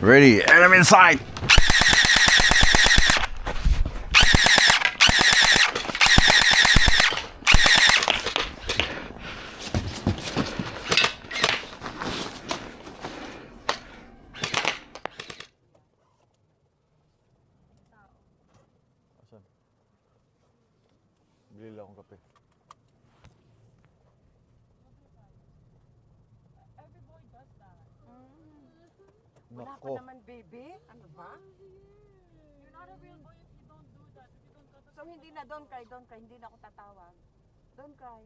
Ready, enemy in sight! Asan? Bili lang akong kape. Every boy does that. Wala pa Nako. naman, baby. Ano ba? You're not a real boy if you don't do that. If you don't cut So, hindi na, don't cry. Hindi na ako tatawag. Don't cry.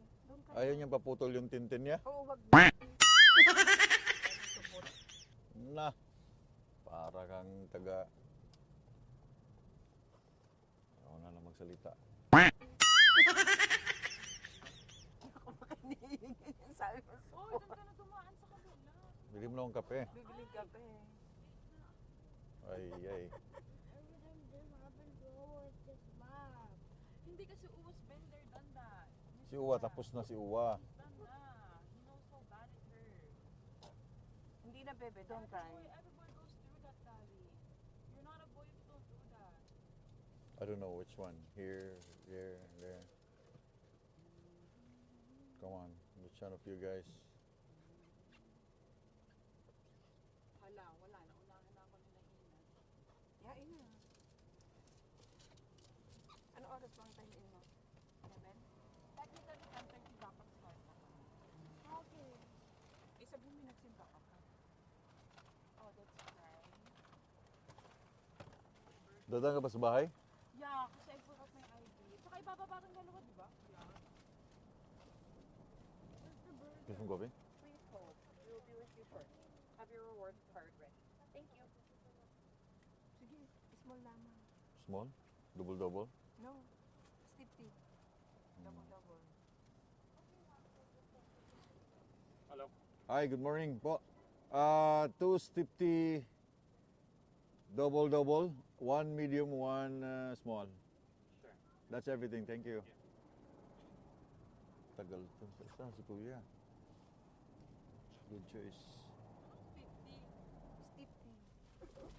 Ayaw niyang paputol yung tintin niya? Oo, wag na. Na. Para kang taga... Ako na lang magsalita. Sabi mo, Oh, doon ka na dumaan sa kabila. Bili mo lang akong kape. bibili ka pa eh. Ay, ay. Hindi kasi Uwas been there, done that. Si Uwa, tapos na si Uwa. Done na. He knows how bad it hurts. Hindi na, baby. Don't cry. Every boy goes through that, Tali. You're not a boy if you don't do that. I don't know which one. Here, there. Come on, which one of you guys? Hala, wala na. Unahan na ako ni Nahina. Yain na. Ano oras bang time in mo? 11? Technically, 10:30 dapat start ako. Okay. Eh, sabihin mo nagsimba ka pa. Oh, that's right. Dadaan ka ba sa bahay? Yeah, kasi I forgot my ID. Tsaka ibababa kang dalawa, di ba? Yeah. Gusto mong gabi? Please hold. We will be with you shortly. Have your reward card ready. Thank you. Sige, small lamang. Small? Double-double? No. Steep tea. Double. Hi, good morning po. Two steep tea, double-double. One medium, one small. Sure. That's everything. Thank you. Tagal to. Saan si Kuya? Good choice. 50. Steep tea.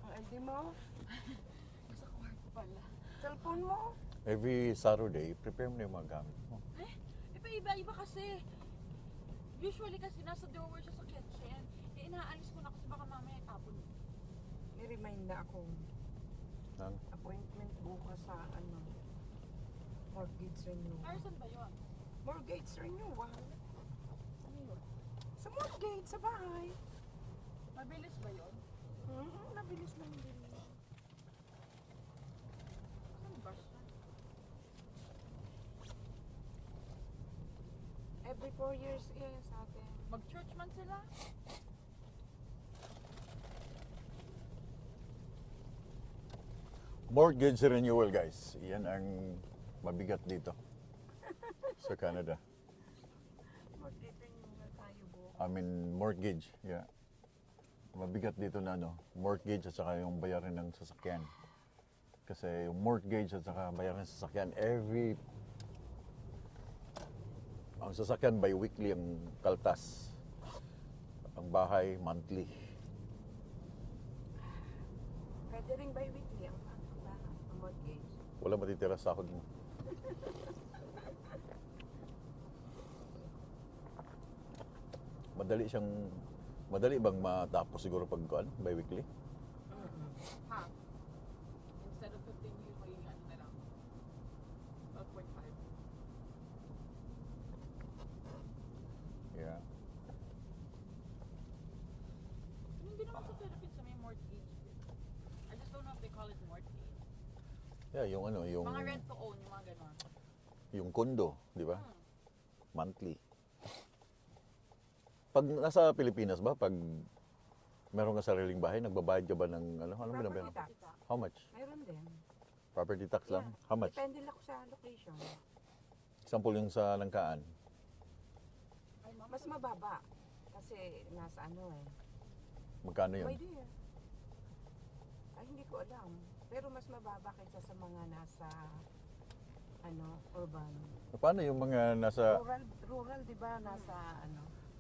Ang ID mo? Sa kwarto pala. Cellphone mo? Every Saturday, prepare mo na yung mga gamit mo. Iba-iba kasi. Usually kasi nasa drawer siya sa kitchen. Eh, inaalis ko na kasi baka mamaya itapon. May remind na ako. Nang? Appointment bukas sa mortgage renewal. Carson ba yun? Mortgage renewal? Ano yun? Sa mortgage, sa bahay. Mabilis ba yun? Nabilis lang din. Saan ba siya? Every 4 years sa atin. Mag-church man sila? Mortgage renewal, guys. Yan ang mabigat dito sa Canada. Mortgage renewal tayo bukas. I mean, mortgage. Yeah. Mabigat dito na mortgage at saka yung bayarin ng sasakyan. Kasi yung mortgage at saka bayarin ng sasakyan, ang sasakyan by weekly ang kaltas. Ang bahay, monthly. Pwede rin bi-weekly ang mortgage. Wala matitira sa sahod mo. Madali bang matapos siguro pag by weekly? Ha? Instead of 15, usually ano na lang? 12.5. Yeah. Hindi naman sa Philippines na may mortgage. I just don't know if they call it mortgage. Yeah, yung Mga rent to own, yung mga ganon. yung condo, di ba? Hmm. Monthly. Pag nasa Pilipinas ba, pag meron ka sariling bahay, nagbabayad ka ba ng ano ba Property na? tax. How much? Mayroon din. Property tax lang? Yeah. How much? Depende lang sa location. Example yung sa Langkaan. Ay, mama. Mas mababa. Kasi nasa Magkano yun? By year. Ay, hindi ko alam. Pero mas mababa kaysa sa mga nasa urban. Paano yung mga nasa Rural, di ba? Nasa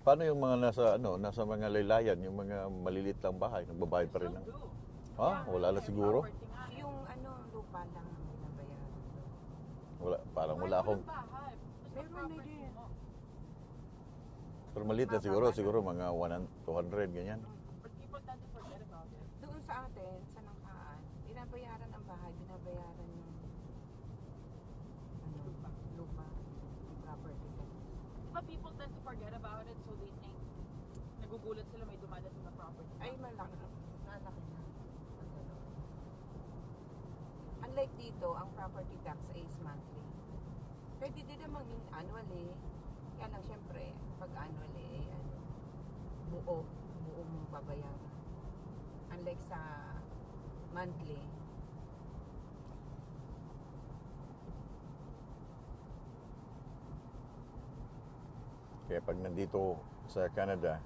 paano yung mga nasa mga laylayan, yung mga maliliit lang bahay, nagbabayad pa rin ng. Ha? Wala na siguro. yung lupa lang ang binabayaran. Wala, parang wala akong Meron na din. pero maliit na siguro mga 200 ganyan. But people tend to forget about it. Doon sa atin, sa Nangkaan, binabayaran ang bahay, binabayaran yung lupa, yung property tax. But people tend to forget about it, so they think nagugulat sila may dumadating na property. Ay, malaki. Malaki na. Unlike dito, ang property tax is monthly. Pwede din naman yung annually. Kaya lang, syempre, pag annually, buong babayaran. Unlike sa monthly, Kaya pag nandito sa Canada,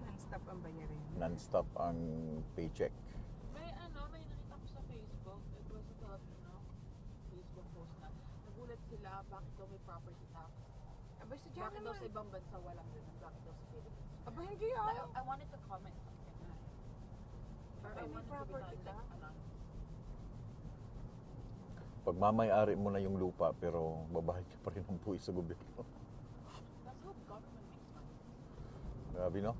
non-stop ang bayarin. non-stop ang paycheck. May nakita ko sa Facebook, it was a Filipino Facebook post na nagulat sila bakit daw may property tax. Aba, sa dyan Bakit daw naman. sa ibang bansa walang ganun, bakit daw sa Philippines. Aba, hindi I wanted to comment something na. Pero Ay, I may wanted to be property like, tax? Pagmamay-ari mo na yung lupa pero babayad ka pa rin ng buwis sa gobyerno. That's how government makes money. Grabe, no?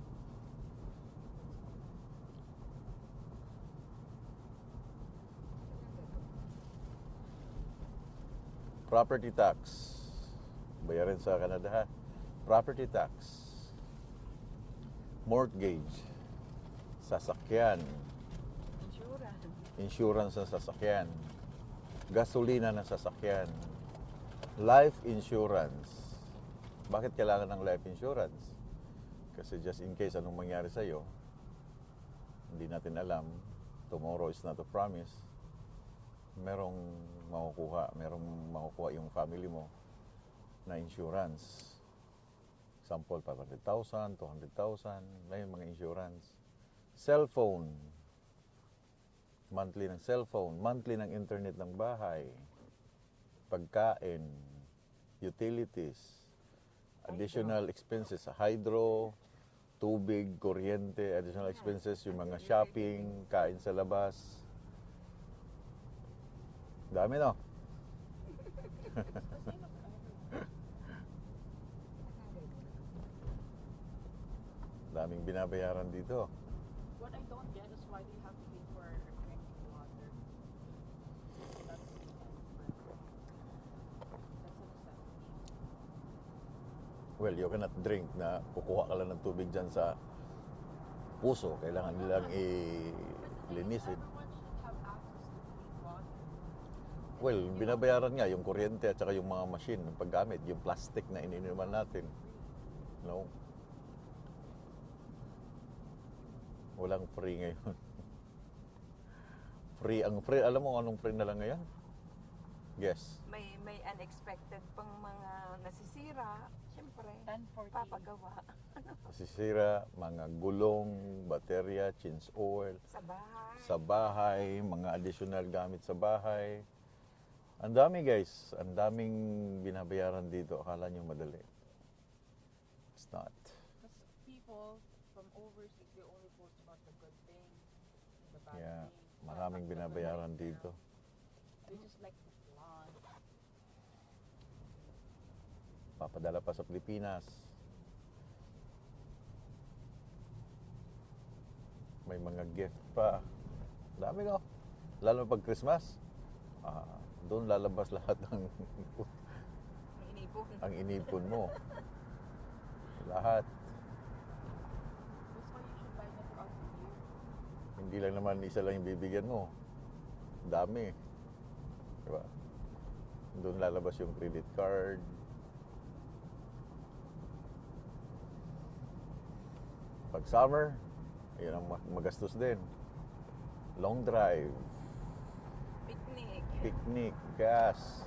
Property tax. Bayarin sa Canada, ha? Property tax. Mortgage. Sasakyan. Insurance. Insurance ng sasakyan. Gasolina ng sasakyan. Life insurance. Bakit kailangan ng life insurance? Kasi just in case anong mangyari sa'yo, hindi natin alam. Tomorrow is not a promise. Merong makukuha yung family mo na insurance. Example, 500,000, 200,000, may mga insurance. Cellphone. Monthly ng cellphone, monthly ng internet ng bahay, pagkain, utilities, additional expenses sa hydro, tubig, kuryente, additional expenses, yung mga shopping, kain sa labas. Dami, no? Daming binabayaran dito. What I don't get is why they have to pay for drinking water. That's a necessity. Well, you cannot drink na kukuha ka lang ng tubig dyan sa puso. Kailangan nilang ilinisin. Everyone should have access to clean water. Well, binabayaran nga yung kuryente at saka yung mga machine, yung paggamit, yung plastic na iniinuman natin. No? Walang free ngayon. free. Alam mo anong free na lang ngayon? Guess. May unexpected pang mga nasisira. Siyempre, 1040. papagawa Masisira, mga gulong, baterya, change oil, sa bahay. sa bahay, mga additional gamit sa bahay. Ang dami guys, ang daming binabayaran dito. Akala nyo madali. It's not. Because people from overseas, they only post about the good things, the bad Yeah, things. maraming Not the binabayaran nightmare. dito. They just like to flaunt. Papadala pa sa Pilipinas. May mga gift pa. Dami no. Lalo pag Christmas. Doon lalabas lahat ng May inipon. ang inipon mo. Lahat. That's why you should buy that throughout the year. Hindi lang naman isa lang yung bibigyan mo. Dami. Diba? Doon lalabas yung credit card. Pag summer, yun ang magastos din. Long drive, Picnic. picnic, gas,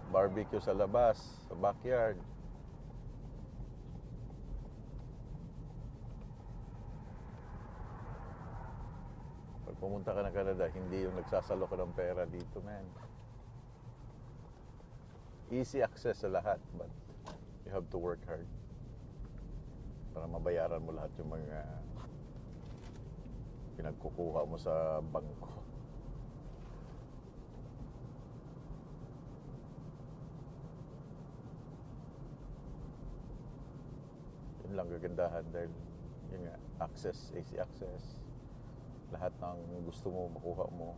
barbecue sa labas, sa backyard. Pag pumunta ka ng Canada, hindi yung nagsasalo ka ng pera dito, man. easy access sa lahat, but you have to work hard para mabayaran mo lahat yung mga pinagkukuha mo sa bangko. Yun lang kagandahan dahil yun nga, access, easy access. Lahat ng gusto mo makuha mo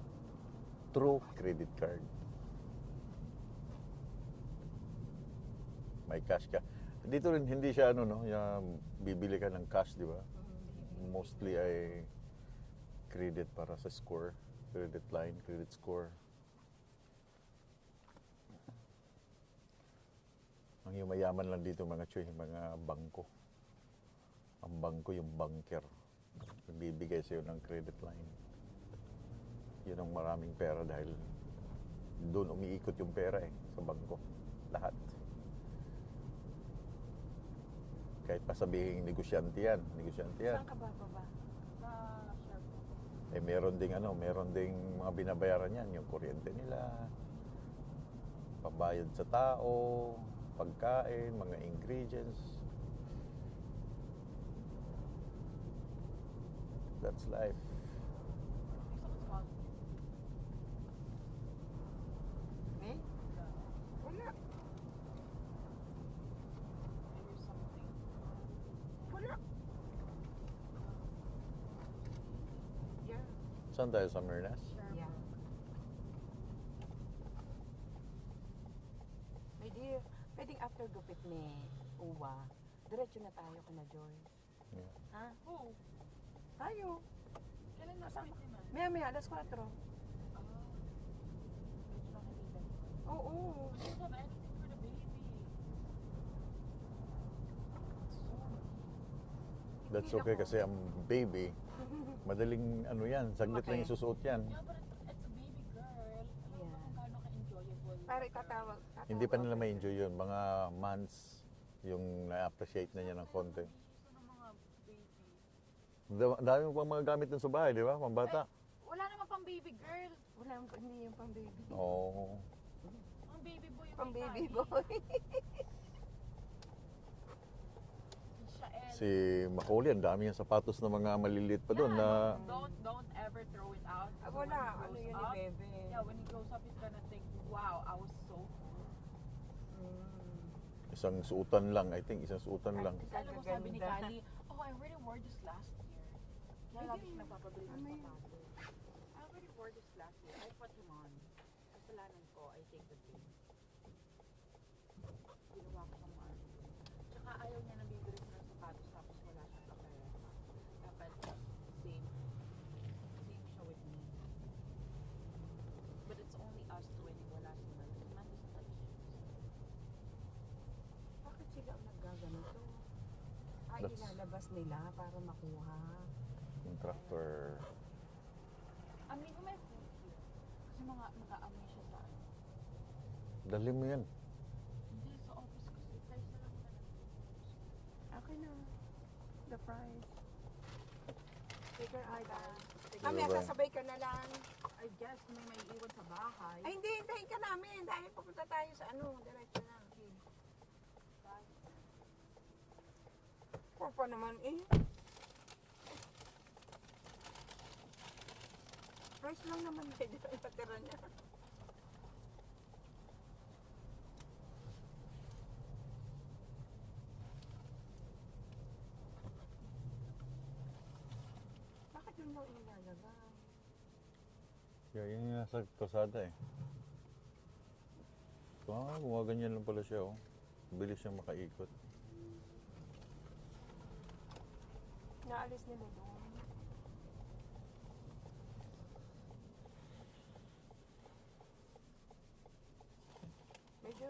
through credit card. May cash ka. Dito rin hindi siya ano no, yung bibili ka ng cash, di ba? Mostly ay credit para sa score, credit line, credit score. Ang yumayaman lang dito mga choy, mga bangko. Ang bangko yung banker. Nagbibigay sa'yo ng credit line. Yun ang maraming pera dahil doon umiikot yung pera sa bangko. Lahat. Kahit pa sabihin negosyante yan. Saan ka bababa? Sa Sherbrooke. Meron ding mga binabayaran yan, yung kuryente nila, pabayad sa tao, pagkain, mga ingredients. That's life. Eh? Wala. Wala. Yeah. Saan tayo sa Myrnas? Yeah. My dear, pwedeng after gupit ni Uwa, diretso na tayo kana Joyce. Yeah. Ha? Oo. Tayo. Kailan nasakit din man? Maya, alas 4. Medyo nakikita. Oo. I don't have anything for the baby. That's okay kasi ang baby, madaling ano yan, saglit lang Okay. isusuot yan. Yeah, but it's a baby girl. Alam mo Yeah. kung gaano ka-enjoyable. Para itatawag. Hindi pa nila ma-enjoy yun. Mga months yung na-appreciate na niya ng konti. Gusto ng mga baby. Dami mo pang mga gamit dun sa bahay, di ba? Pambata. Wala naman pang baby girl. Wala, hindi yung pang baby. Oo. Pang baby boy yung Pang may baby tali. boy. Siya, El. Si Macaulay, ang dami yung sapatos ng mga maliliit pa doon na Don't ever throw it out. Ah, When wala. he Ano grows yun up, ni Bebe? Yeah, when he grows up, he's gonna think, wow, I was so cool. isang suotan lang. I think isang suotan lang. Alam mo, sabi ni Gaganda. Kali, oh, I already wore this last year. Kaya lagi siya nagpapabili ng Ano yun? sapatos. I already wore this last year. I put him on. Kasalanan ko, I take the blame. Ginawa ko naman. Tsaka ayaw niya nang bibili ko ng sapatos tapos wala siyang kapera. Dapat same siya with me. But it's only us two and wala si Man. Si Man doesn't like shoes. Bakit sila ang naggaganito? Ay, That's- ilalabas nila para makuha. Yung tractor. I'm leaving my food here. Kasi mag-aamoy siya sa ano. Dali mo yan. Hindi, sa office kasi. Price na lang naman. Okay na. The price. Take your eye down. Sige, Kami, bye-bye. sasabay ka na lang. I guess may iwan sa bahay. Ay, hindi. Hintayin ka namin. Dahil pupunta tayo sa ano. Diretso na. Pa naman eh. Price lang naman din ang patira niya. Bakit yun lang ilalagay? Yeah, yun yung nasa kalsada eh. Gumaganyan lang pala siya oh. Bilis siyang makaikot. Naalis nila doon. Medyo,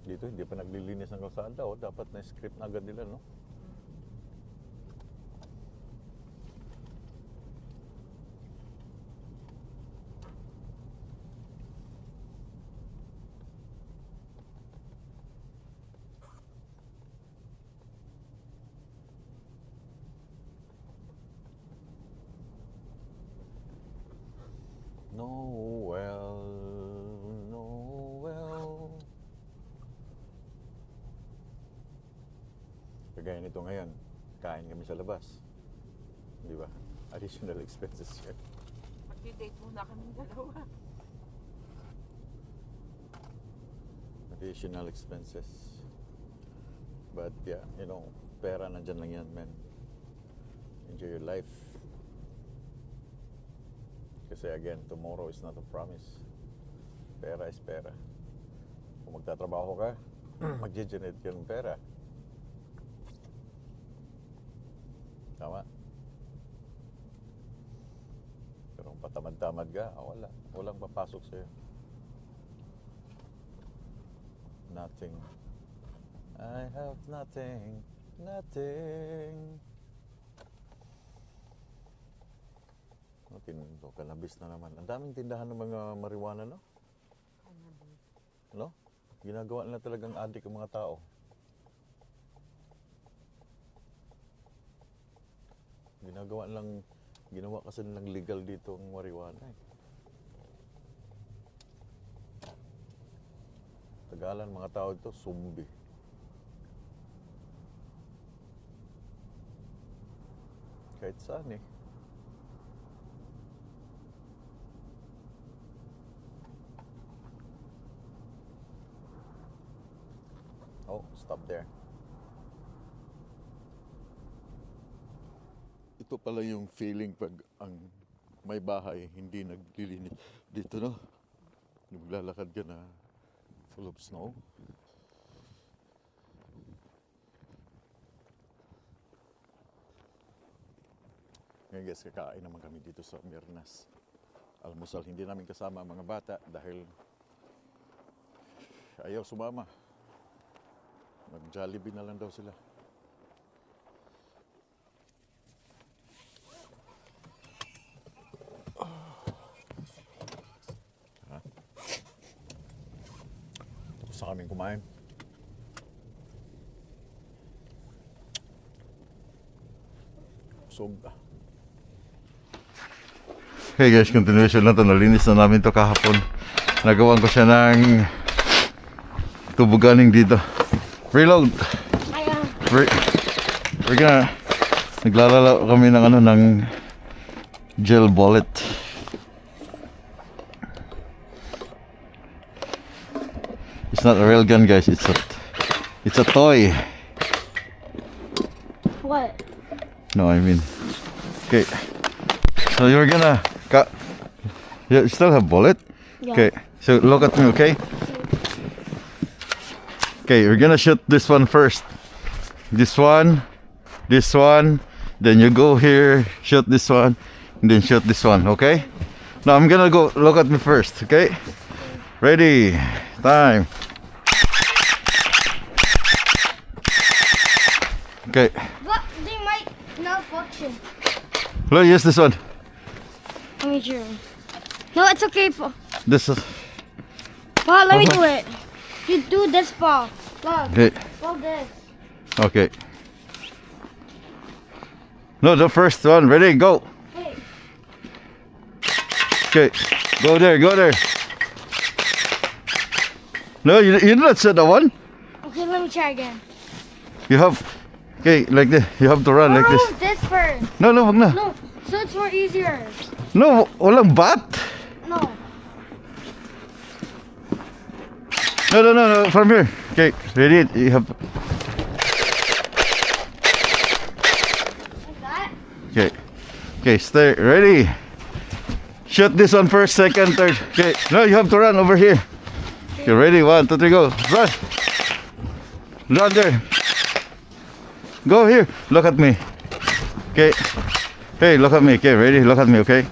Dito, hindi pa naglilinis ng kalsada. Oh. Dapat na script na agad nila, no? Noel, Noel. Kagaya nito ngayon, kain kami sa labas. Di ba? Additional expenses yan. Mag-date muna kami dalawa. Additional expenses. But yeah, you know, pera nandyan lang yan, man. Enjoy your life. Kasi again, tomorrow is not a promise. Pera is pera. Kung magtatrabaho ka, mag-generate ka ng pera. Tama? Pero kung patamad-tamad ka, wala. Walang papasok sa'yo. Nothing. I have nothing. Nothing. Tindo, cannabis na naman. Ang daming tindahan ng mga marijuana, no? No? Ginagawa nila talagang addict ang mga tao. Ginawa kasi nilang legal dito ang marijuana eh. Tagalan, mga tao dito, zombie. Kahit saan eh. Oh, stop there. Ito pala yung feeling pag ang may bahay hindi naglilinis dito, no? Naglalakad ka na full of snow. Ngayon guys, kakain naman kami dito sa Mirnas. Almusal, hindi namin kasama ang mga bata dahil ayaw sumama. Mag-Jollibee na lang daw sila. Tapos na kaming kumain. Busog. Hey guys, continuation lang ito. Nalinis na namin ito kahapon. Nagawan ko siya ng tubuganing dito. Reload. We're gonna naglalala kami ng ng gel bullet. It's not a real gun, guys. It's a toy. What? No, I mean. Okay. So you're gonna cut. You still have bullet? Yeah. Okay. So look at me, okay? Okay, we're gonna shoot this one first. This one, then you go here, shoot this one, and then shoot this one, okay? Now I'm gonna go, look at me first, okay? Ready, time. Okay, But they might not function. look, use this one. Let me try. No, it's okay, Paul. This is, Paul, let me do it. You do this, Paul. Look. okay, Paul, this. okay. No, the first one, ready, go. Hey. Okay, go there, go there. No, you did not set the one. Okay, let me try again. You have, okay, like this. You have to run like this. This first. No, no, wag na. No, so it's more easier. No, walang bat. No. No, no, no, no, from here. Okay, ready? You have, Like that? okay. Okay, stay, ready. Shoot this one first, second, third. Okay, no, you have to run over here. Okay, ready? 1, 2, 3, go. Run. Run there. Go here. Look at me. Okay. Hey, look at me. Okay, ready? Look at me, okay?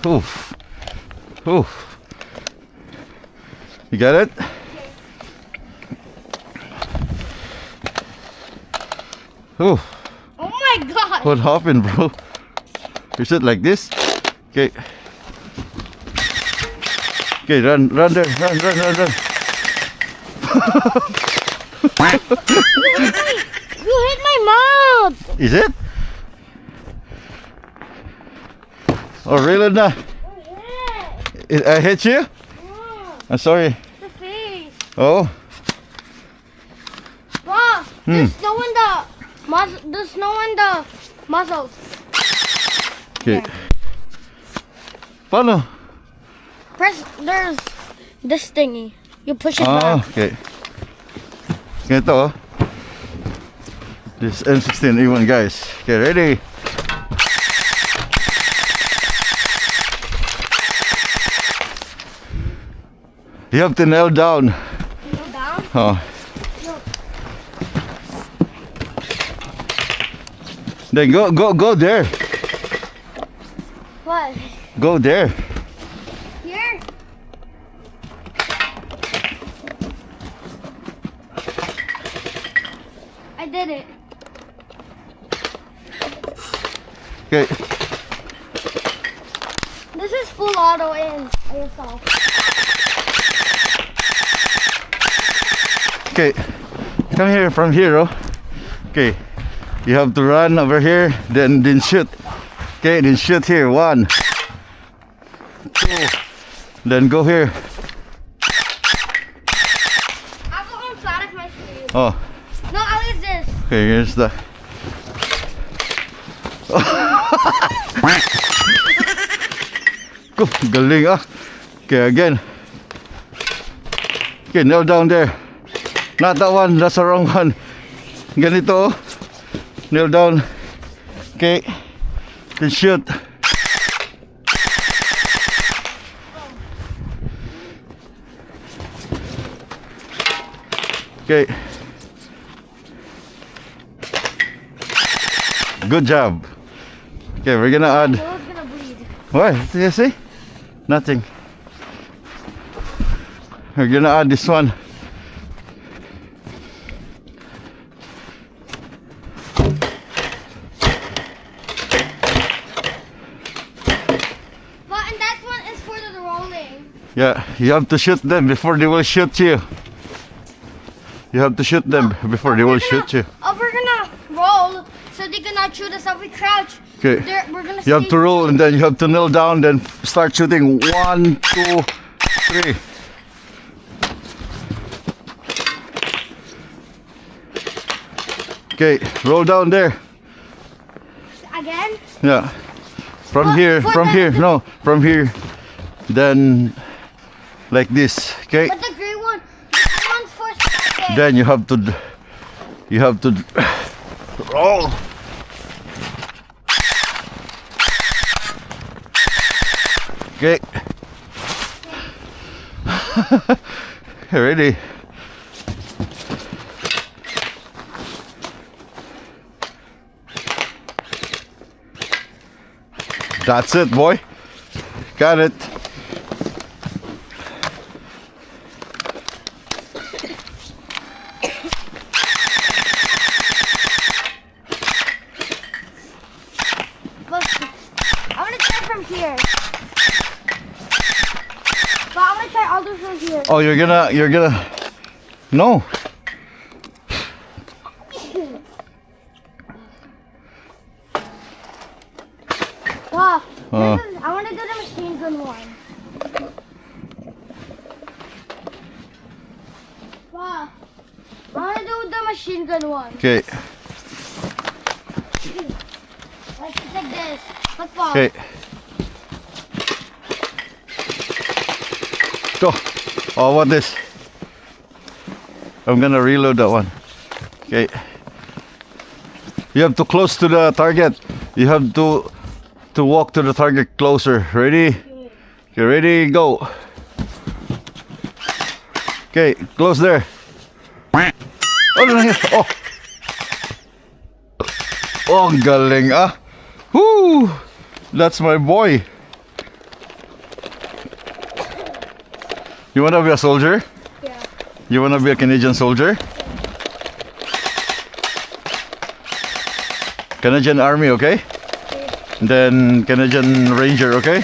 Oof. Ooh. You got it? Ooh. Oh my god! What happened, bro? Is it like this? Okay. Okay, run there. Run. You hit my mouth! Is it? Oh, really? Nah. I hit you? I'm sorry. The face. Oh. Wow, there's snow in the there's snow in the muscles. Okay. Paano? There's this thingy. You push it Ah, back. okay. Ganito, oh. This M16A1, guys. Okay, ready? You have to nail down. Go down. Oh. Then go there. What? Go there. Here? I did it. Okay. This is full auto in ASL. Okay. Come here from here, oh. Okay. You have to run over here, then shoot. Okay, then shoot here. 1, 2. Then go here. I'm going flat as my sleeve. Oh. No, I'll use this. Okay, here's the. Go, galing ah. Okay, again. Okay, nail down there. Not that one, that's the wrong one. Ganito. Nail down. Okay. Then shoot. Okay. Good job. Okay, we're gonna add. It's gonna bleed. What? Did you see? Nothing. We're gonna add this one. But and that one is for the rolling. Yeah, you have to shoot them before they will shoot you. You have to shoot them before they will shoot you. Oh, we're gonna roll so they cannot shoot us if we crouch. Okay. We're gonna You have stay- to roll and then you have to kneel down, then start shooting. 1, 2, 3. Okay, roll down there. Again? Yeah. From What- here, for from the- here. No, from here. Then like this. Okay. But the green one, the one's for second. Then you have to roll. Okay. Ready? That's it, boy. Got it. But I wanna try from here. But I wanna try all those from here. Oh, you're gonna. No. Wow. Uh. I wanna do the machine gun one. Wow. I wanna do the machine gun one. Okay. Like this. Let's go. Okay. Go. Oh, what this? I'm gonna reload that one. Okay. You have to close to the target. You have to walk to the target closer. Ready? Okay, ready, go. Okay, close there. Oh, no, no, oh. Oh, ang galing ah. Woo! That's my boy. You wanna be a soldier? Yeah. You wanna be a Canadian soldier? Canadian Army, okay? And then Canadian Ranger, okay?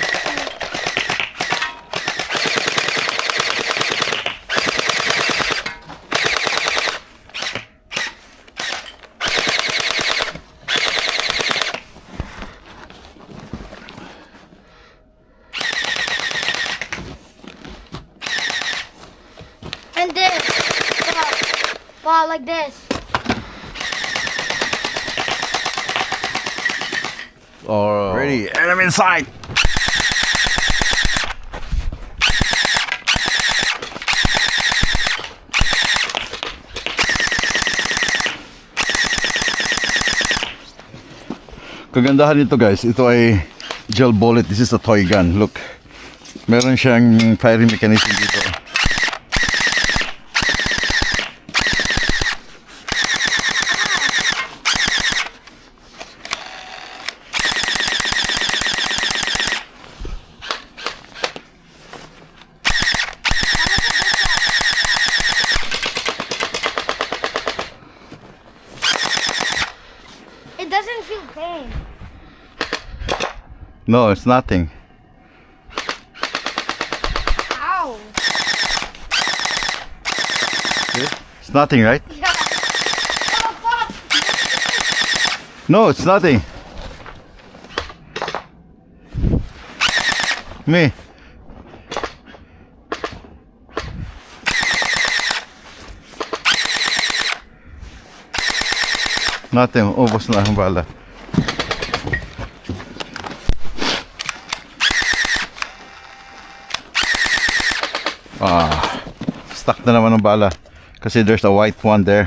And this. Wow, like this. Or ready, enemy in sight. Kagandahan nito guys, ito ay gel bullet. This is a toy gun. Look, meron siyang firing mechanism dito. It doesn't feel pain. No, it's nothing. Ow. It's nothing, right? Yeah. Oh, fuck. No, it's nothing. Me. Nothing. Ubos na ang bala. Stuck na naman ang bala. Kasi there's a white one there.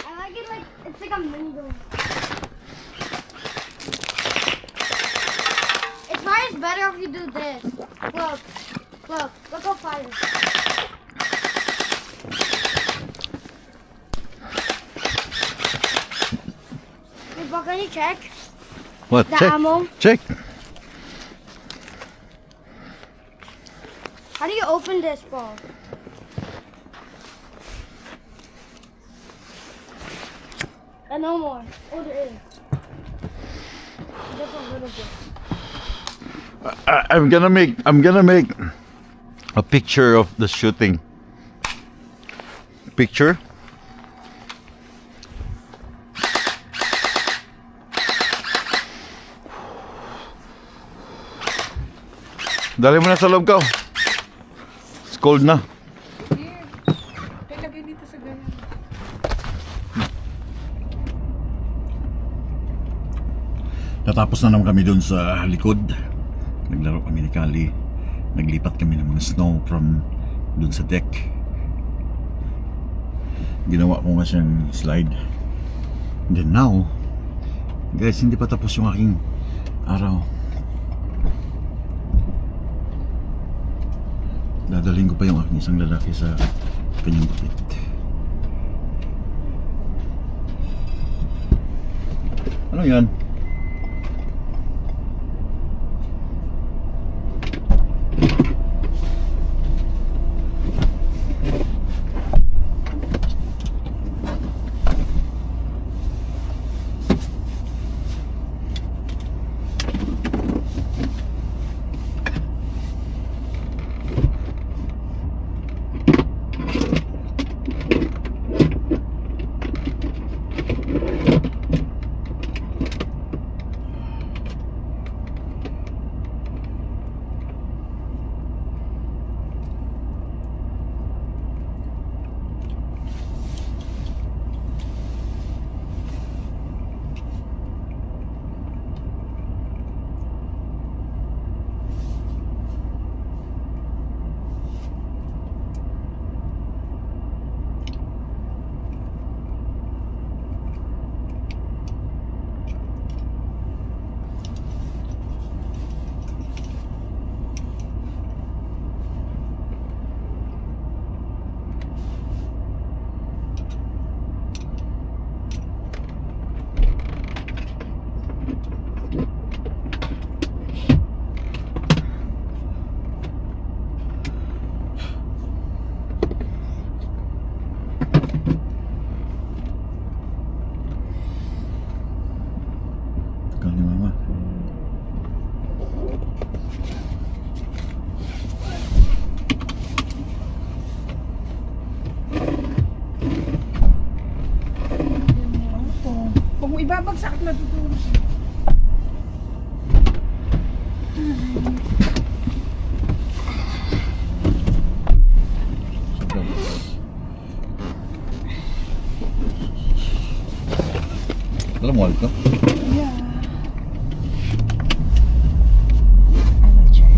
I like it like it's like a mango. It fires better if you do this. Look how it fires. Hey, Buck, can you check What? the Check. ammo? Check. How do you open this, Paul? And no more. Oh, there is. Just a little bit. I'm gonna make a picture of the shooting. Picture. Dali mo na sa loob ko. It's cold na. Here. Ilagay dito sa ganyan. Natapos na naman kami doon sa likod. Naglaro kami ni Kali. Naglipat kami ng mga snow from doon sa deck. Ginawa ko nga siyang slide. And then now, guys, hindi pa tapos yung aking araw. Dadalhin ko pa yung aking isang lalaki sa kanyang bakit. Ano yan? babagsak at matutulog. Alam mo, Alto? Yeah. I will check.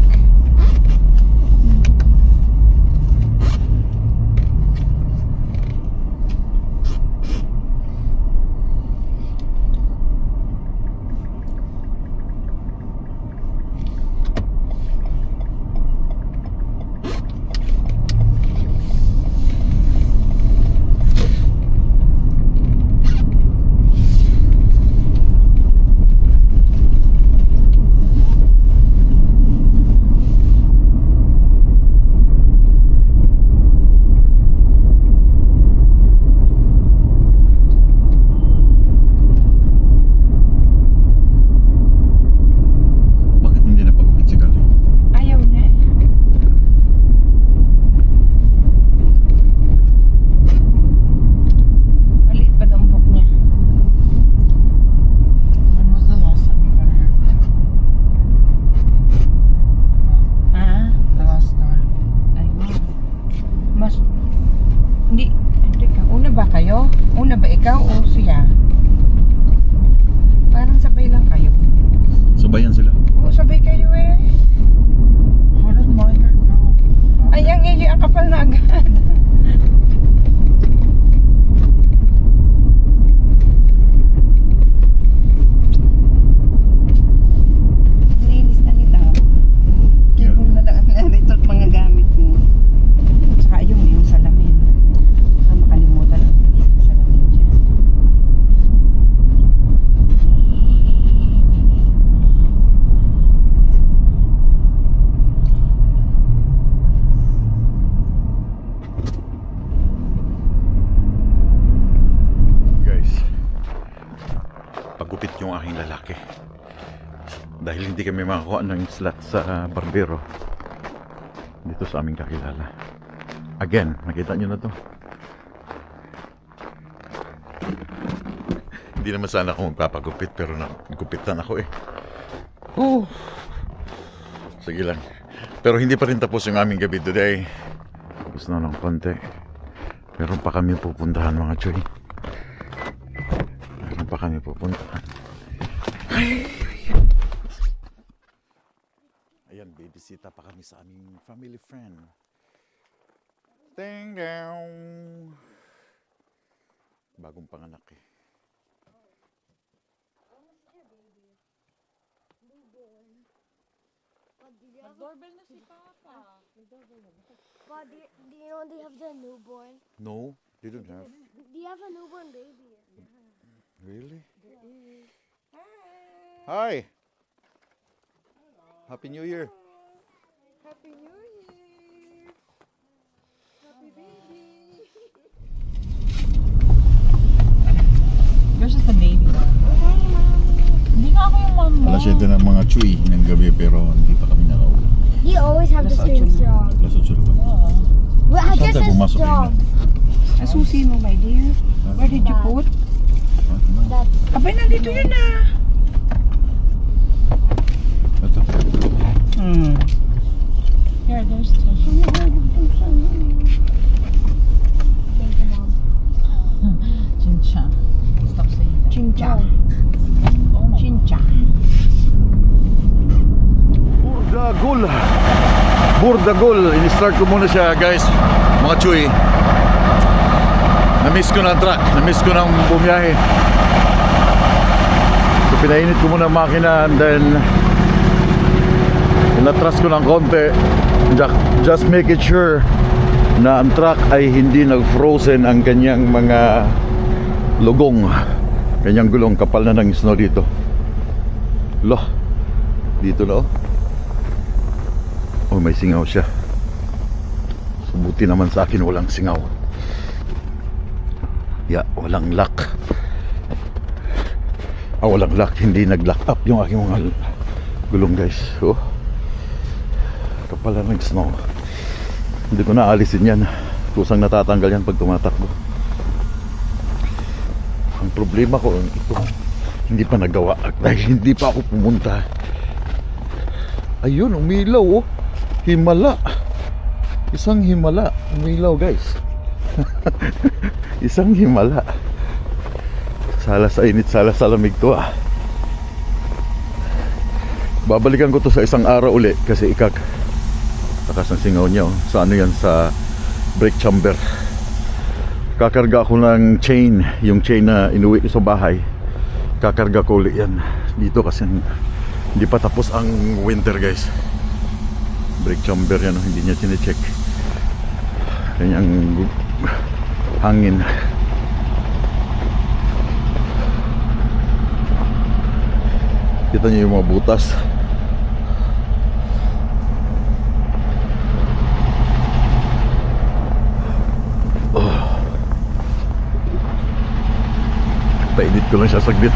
Bakit hindi na pagupit si Kali? Ayaw na eh. Maliit pa daw ang buhok niya. When was the last time you got a haircut? Ha? The last time. Ayun. Mas... Hindi. Ay, teka. Una ba kayo? Una ba ikaw o siya? Parang sabay lang kayo. Sabayan sila. Oo, sabay kayo eh. How did my hair go? Ay, ang iyo, ang kapal na agad. Linis na nito. Kibong na lang ang narito at mga gamit mo. Tsaka yung salamin. Baka makalimutan ang yung salamin dyan. Guys, pagupit yung aking lalaki. Dahil hindi kami makakuha ng slot sa barbero dito sa aming kakilala. Again, nakita nyo na to. Hindi naman sana ako magpapagupit pero nagupitan ako eh. Sige lang. Pero hindi pa rin tapos yung aming gabi today. Tapos na ng konti. Meron pa kami pupuntahan mga choy. Meron pa kami pupuntahan. Ayan, bibisita pa kami sa aming family friend. Ding dong. Bagong panganak eh. Nag-doorbell na si Papa. But do you know they have the newborn? No, they don't have. Do you have a newborn baby? Really? Hi. Happy New Year. Happy New Year! Happy baby! Yours is the baby one. Hindi nga ako yung mom mo. Alas 7 ng mga chuy ng gabi pero hindi pa kami nakauwi. You always have the same straw. Alas 8 na ba? Well, I guess Saan tayo it's pumasok straw. kanina? Asusi mo, my dear. Where did you put? That Abay, nandito yun na. Ito. Here, there's tissue. thank you, Mom. Chincha. Stop saying that. Chincha. Oh my Chincha. Burdagol. Burdagol. In-start ko muna siya guys. Mga chuy. Na-miss ko na ang truck. Na-miss ko na ang bumiyahe. So pinainit ko muna ang makina and then inatras ko ng konti. Just make it sure na ang truck ay hindi nag-frozen ang kanyang mga lugong. Kanyang gulong. Kapal na ng snow dito. Loh. Dito na oh. Oh, may singaw siya. Subuti naman sa akin walang singaw. Yeah, walang lock. Walang lock. Hindi nag-lock up yung aking mga gulong guys. Oh. Kapala ng snow. Hindi ko na alisin yan. Kusang natatanggal yan pag tumatakbo. Ang problema ko ito. Hindi pa nagawa dahil hindi pa ako pumunta. Ayun, umilaw oh. Himala. Isang himala. Umilaw guys. Isang himala. Sala sa init, sala sa lamig to ah. Babalikan ko to sa isang araw uli kasi takas ng singaw niya oh. Sa ano yan, sa brake chamber. Kakarga ako ng chain. Yung chain na inuwi ko sa bahay, kakarga ko ulit yan dito kasi hindi pa tapos ang winter guys. Brake chamber yan oh. Hindi niya chinecheck. Kanyang hangin. Kita niyo yung mga butas. Painit ko lang siya saglit.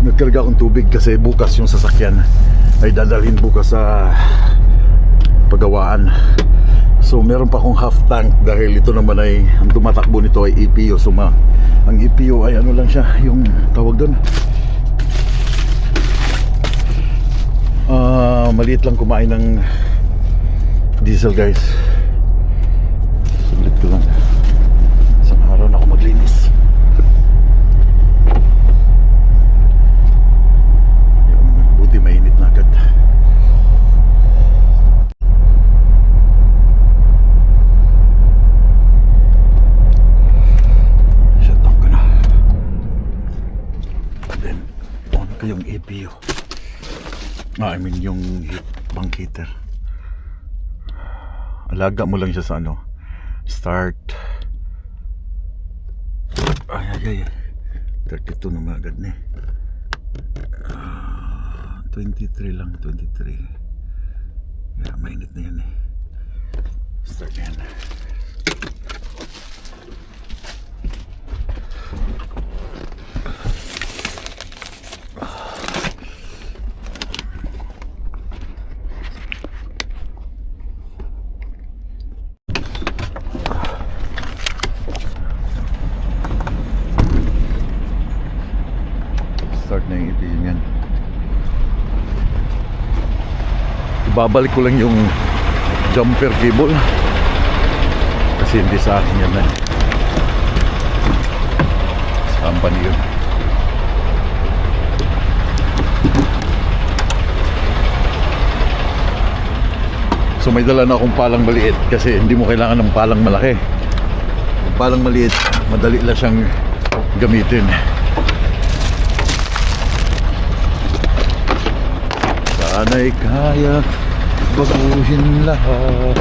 Nagkarga akong tubig kasi bukas yung sasakyan ay dadalhin bukas sa pagawaan. So meron pa akong half tank dahil ito naman ay ang tumatakbo nito ay EPO. So ang EPO ay ano lang siya, yung tawag doon, maliit lang kumain ng diesel guys. Sulit ko lang, isang araw na ako maglinis. Buti mainit na agad. Shut down ko na. Then on ko yung APU. I mean yung bank heater. Alaga mo lang siya sa ano, start. Ay 32 naman agad na 23 lang, 23. Yeah, mainit na yan eh. Start yan. Start na yung ipin yan. Babalik ko lang yung jumper cable kasi hindi sa akin yan eh. Sa company yun. So may dala na akong palang maliit kasi hindi mo kailangan ng palang malaki. Yung palang maliit, madali lang siyang gamitin. Sana'y kaya baguhin lahat.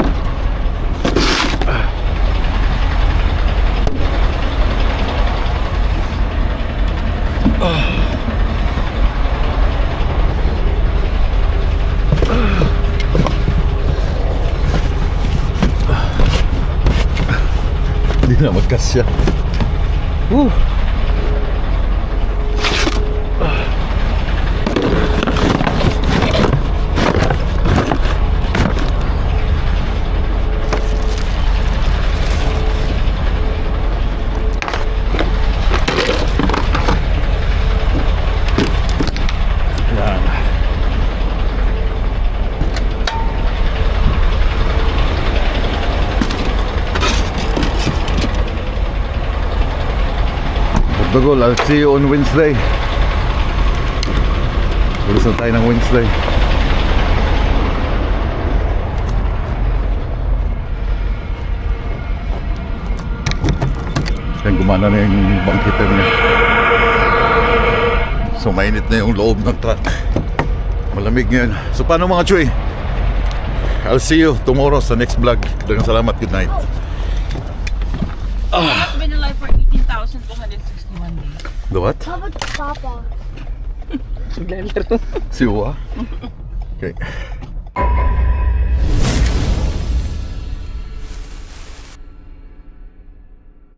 Hindi na magkasya. Bagol, I'll see you on Wednesday. Ulis na tayo ng Wednesday. Yan, gumana na yung bank heater niya. So mainit na yung loob ng truck. Malamig ngayon. So paano mga Chuy? I'll see you tomorrow sa next vlog. Dagang salamat, good night. I've been alive for 18,261 days. The what? How about Papa? Si Wa? Okay.